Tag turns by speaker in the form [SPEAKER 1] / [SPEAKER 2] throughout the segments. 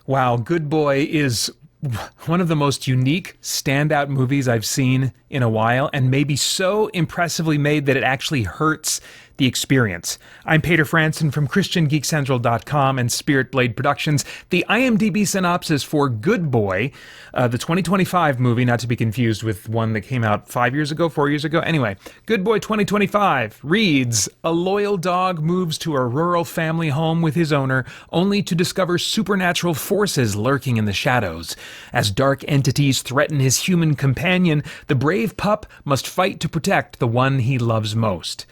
[SPEAKER 1] Wow, Good Boy is one of the most unique standout movies I've seen in a while, and maybe so impressively made that it actually hurts the experience. I'm Peter Franson from christiangeekcentral.com and Spirit Blade Productions. The IMDb synopsis for Good Boy, the 2025 movie, not to be confused with one that came out 5 years ago, 4 years ago. Anyway, Good Boy 2025 reads, a loyal dog moves to a rural family home with his owner, only to discover supernatural forces lurking in the shadows. As dark entities threaten his human companion, the brave pup must fight to protect the one he loves most.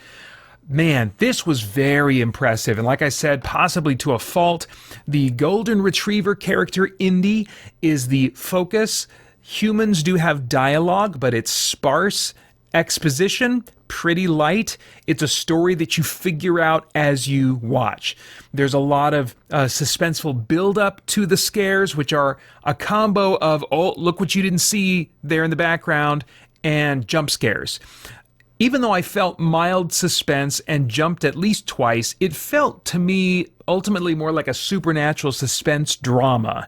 [SPEAKER 1] Man, this was very impressive, and like I said, possibly to a fault. The golden retriever character, Indy, is the focus. Humans do have dialogue, but it's sparse. Exposition, pretty light. It's a story that you figure out as you watch. There's a lot of suspenseful build-up to the scares, which are a combo of, oh, look what you didn't see there in the background, and jump scares. Even though I felt mild suspense and jumped at least twice, it felt to me ultimately more like a supernatural suspense drama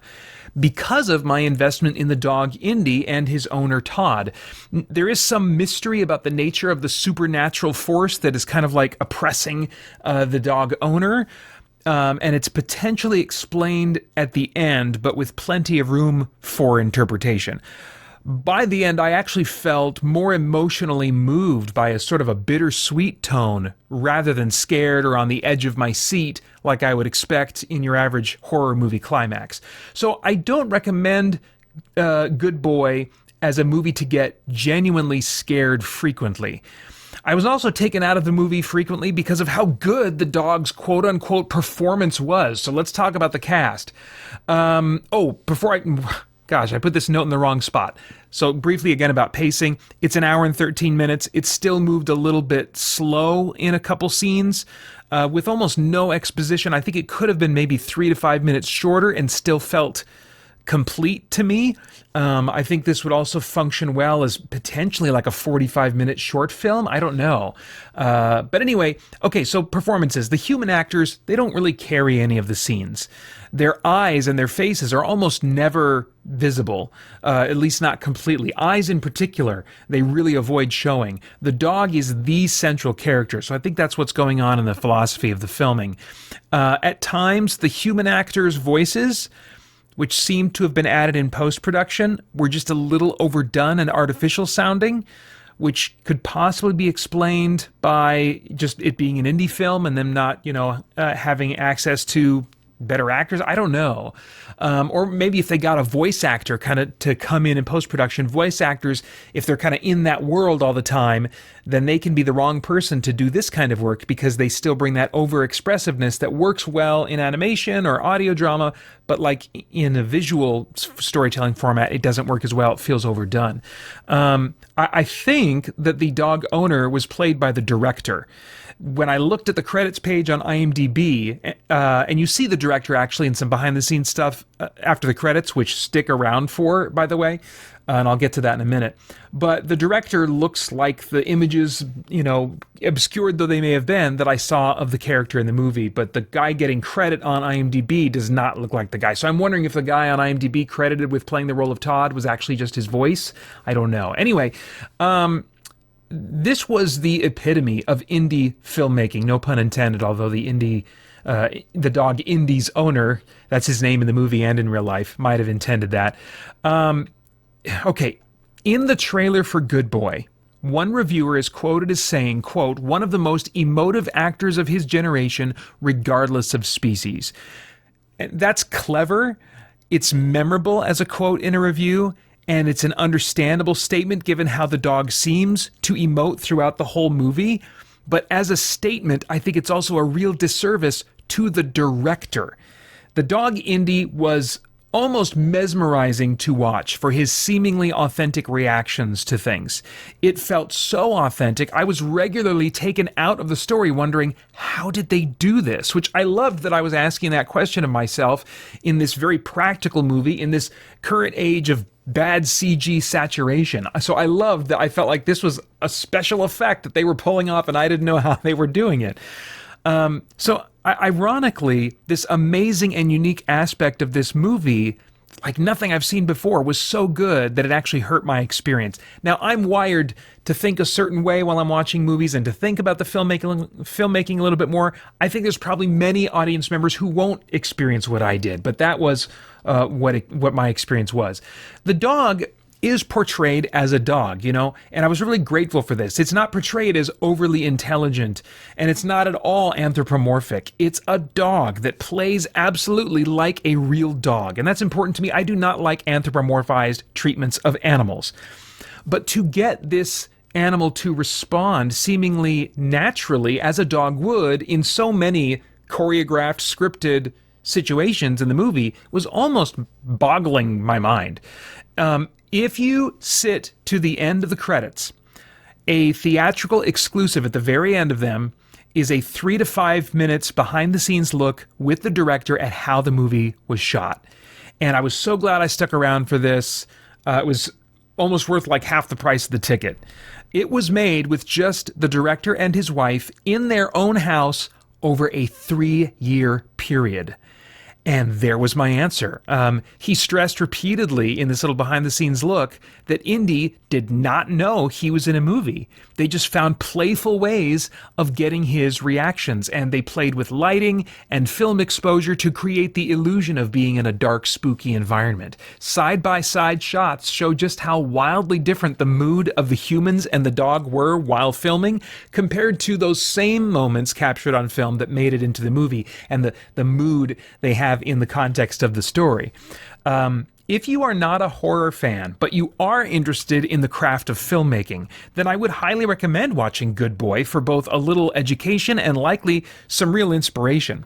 [SPEAKER 1] because of my investment in the dog Indy and his owner Todd. There is some mystery about the nature of the supernatural force that is kind of like oppressing the dog owner. And it's potentially explained at the end, but with plenty of room for interpretation. By the end, I actually felt more emotionally moved by a sort of a bittersweet tone rather than scared or on the edge of my seat like I would expect in your average horror movie climax. So I don't recommend Good Boy as a movie to get genuinely scared frequently. I was also taken out of the movie frequently because of how good the dog's quote-unquote performance was. So let's talk about the cast. Gosh, I put this note in the wrong spot. So briefly again about pacing, it's an hour and 13 minutes. It still moved a little bit slow in a couple scenes with almost no exposition. I think it could have been maybe 3 to 5 minutes shorter and still felt complete to me. I think this would also function well as potentially like a 45-minute short film. I don't know. But anyway, okay, so performances. The human actors, they don't really carry any of the scenes. Their eyes and their faces are almost never visible, at least not completely. Eyes in particular, they really avoid showing. The dog is the central character, so I think that's what's going on in the philosophy of the filming. At times, the human actors' voices, which seemed to have been added in post-production, were just a little overdone and artificial sounding, which could possibly be explained by just it being an indie film and them not, having access to better actors. I don't know. Or maybe if they got a voice actor kind of to come in post-production, voice actors, if they're kind of in that world all the time, then they can be the wrong person to do this kind of work because they still bring that over-expressiveness that works well in animation or audio drama, but like in a visual storytelling format, it doesn't work as well. It feels overdone. I think that the dog owner was played by the director. When I looked at the credits page on IMDb, and you see the director actually in some behind-the-scenes stuff after the credits, which stick around for, by the way, and I'll get to that in a minute. But the director looks like the images, obscured though they may have been, that I saw of the character in the movie. But the guy getting credit on IMDb does not look like the guy. So I'm wondering if the guy on IMDb credited with playing the role of Todd was actually just his voice. I don't know. Anyway, this was the epitome of indie filmmaking, no pun intended, although the dog Indy's owner, that's his name in the movie and in real life, might have intended that. Okay, in the trailer for Good Boy, one reviewer is quoted as saying, quote, one of the most emotive actors of his generation, regardless of species. And that's clever. It's memorable as a quote in a review, and it's an understandable statement given how the dog seems to emote throughout the whole movie. But as a statement, I think it's also a real disservice to the director. The dog Indy was almost mesmerizing to watch for his seemingly authentic reactions to things. It felt so authentic, I was regularly taken out of the story wondering, how did they do this? Which I loved that I was asking that question of myself in this very practical movie, in this current age of bad CG saturation. So I loved that I felt like this was a special effect that they were pulling off and I didn't know how they were doing it. So Ironically, this amazing and unique aspect of this movie, like nothing I've seen before, was so good that it actually hurt my experience. Now, I'm wired to think a certain way while I'm watching movies and to think about the filmmaking a little bit more. I think there's probably many audience members who won't experience what I did, but that was what my experience was. The dog is portrayed as a dog, and I was really grateful for this. It's not portrayed as overly intelligent, and it's not at all anthropomorphic. It's a dog that plays absolutely like a real dog, and that's important to me. I do not like anthropomorphized treatments of animals. But to get this animal to respond seemingly naturally as a dog would in so many choreographed, scripted situations in the movie was almost boggling my mind. If you sit to the end of the credits, a theatrical exclusive at the very end of them is a 3 to 5 minutes behind the scenes look with the director at how the movie was shot. And I was so glad I stuck around for this. It was almost worth like half the price of the ticket. It was made with just the director and his wife in their own house over a 3-year period. And there was my answer. He stressed repeatedly in this little behind-the-scenes look that Indy did not know he was in a movie. They just found playful ways of getting his reactions, and they played with lighting and film exposure to create the illusion of being in a dark, spooky environment. Side-by-side shots show just how wildly different the mood of the humans and the dog were while filming compared to those same moments captured on film that made it into the movie and the mood they have in the context of the story. If you are not a horror fan, but you are interested in the craft of filmmaking, then I would highly recommend watching Good Boy for both a little education and likely some real inspiration.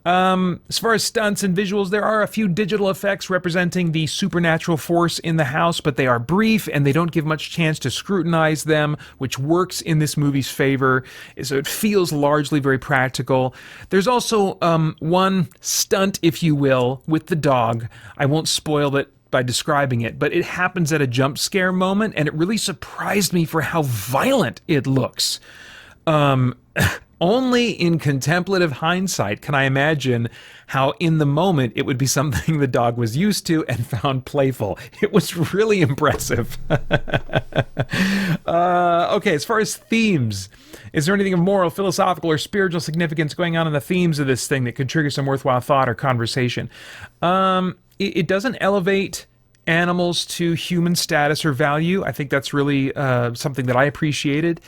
[SPEAKER 1] As far as stunts and visuals, there are a few digital effects representing the supernatural force in the house, but they are brief and they don't give much chance to scrutinize them, which works in this movie's favor. So it feels largely very practical. There's also one stunt, if you will, with the dog. I won't spoil it by describing it, but it happens at a jump scare moment, and it really surprised me for how violent it looks. Only in contemplative hindsight can I imagine how in the moment it would be something the dog was used to and found playful. It was really impressive. Okay, as far as themes, is there anything of moral, philosophical, or spiritual significance going on in the themes of this thing that could trigger some worthwhile thought or conversation? It doesn't elevate animals to human status or value. I think that's really something that I appreciated.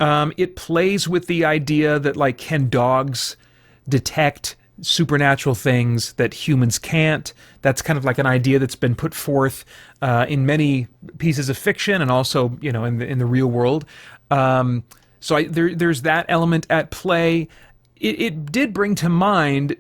[SPEAKER 1] It plays with the idea that, like, can dogs detect supernatural things that humans can't? That's kind of like an idea that's been put forth in many pieces of fiction and also, in the real world. So there's that element at play. It did bring to mind,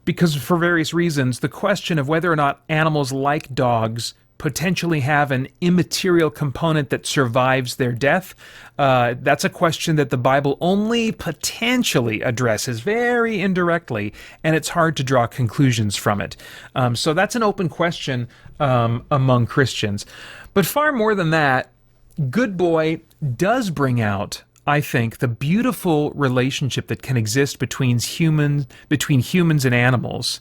[SPEAKER 1] because for various reasons, the question of whether or not animals like dogs potentially have an immaterial component that survives their death. That's a question that the Bible only potentially addresses very indirectly, and it's hard to draw conclusions from it. So that's an open question among Christians. But far more than that, Good Boy does bring out, I think, the beautiful relationship that can exist between humans and animals.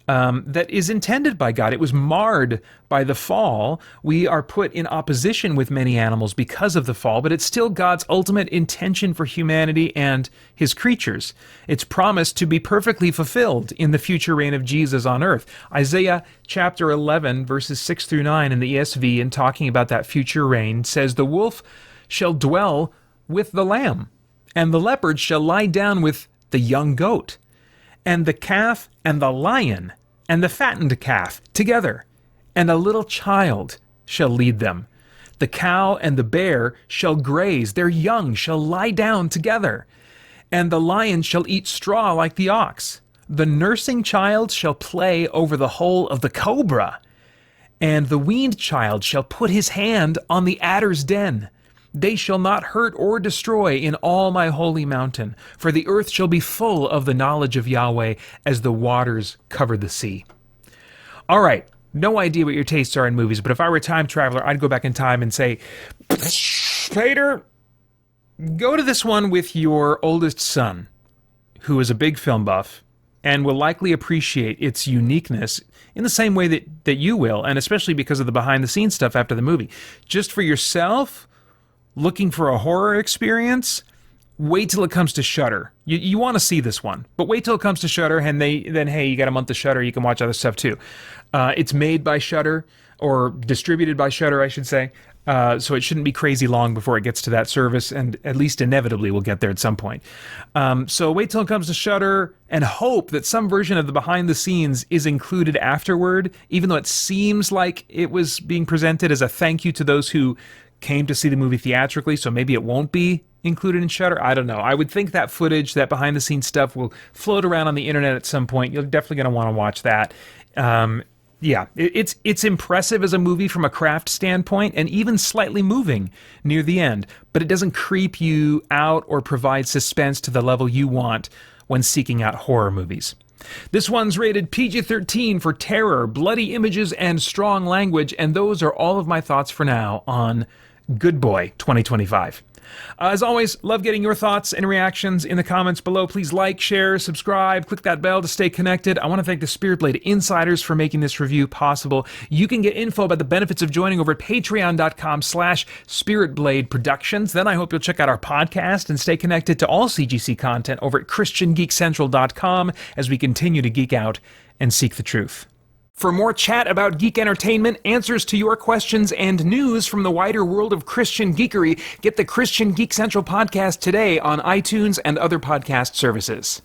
[SPEAKER 1] That is intended by God. It was marred by the fall. We are put in opposition with many animals because of the fall, but it's still God's ultimate intention for humanity and his creatures. It's promised to be perfectly fulfilled in the future reign of Jesus on earth. Isaiah chapter 11, verses 6 through 9 in the ESV, in talking about that future reign, says, "The wolf shall dwell with the lamb, and the leopard shall lie down with the young goat, and the calf and the lion and the fattened calf together, and a little child shall lead them. The cow and the bear shall graze, their young shall lie down together, and the lion shall eat straw like the ox. The nursing child shall play over the hole of the cobra, and the weaned child shall put his hand on the adder's den. They shall not hurt or destroy in all my holy mountain, for the earth shall be full of the knowledge of Yahweh as the waters cover the sea." All right, no idea what your tastes are in movies, but if I were a time traveler, I'd go back in time and say, Peter, go to this one with your oldest son, who is a big film buff and will likely appreciate its uniqueness in the same way that you will, and especially because of the behind-the-scenes stuff after the movie. Just for yourself, looking for a horror experience, wait till it comes to Shudder. You want to see this one, but wait till it comes to Shudder, and then hey, you got a month to Shudder, you can watch other stuff too. It's made by Shudder, or distributed by Shudder, I should say. So it shouldn't be crazy long before it gets to that service, and at least inevitably we'll get there at some point. So wait till it comes to Shudder and hope that some version of the behind the scenes is included afterward, even though it seems like it was being presented as a thank you to those who came to see the movie theatrically, so maybe it won't be included in Shudder. I don't know. I would think that footage, that behind the scenes stuff, will float around on the internet at some point. You're definitely going to want to watch that. Yeah, it's impressive as a movie from a craft standpoint, and even slightly moving near the end, but it doesn't creep you out or provide suspense to the level you want when seeking out horror movies. This one's rated PG-13 for terror, bloody images, and strong language, and those are all of my thoughts for now on Good Boy 2025. As always, love getting your thoughts and reactions in the comments below. Please like, share, subscribe, click that bell to stay connected. I want to thank the Spirit Blade Insiders for making this review possible. You can get info about the benefits of joining over at patreon.com/Spirit Productions. Then I hope you'll check out our podcast and stay connected to all CGC content over at christiangeekcentral.com as we continue to geek out and seek the truth. For more chat about geek entertainment, answers to your questions, and news from the wider world of Christian geekery, get the Christian Geek Central podcast today on iTunes and other podcast services.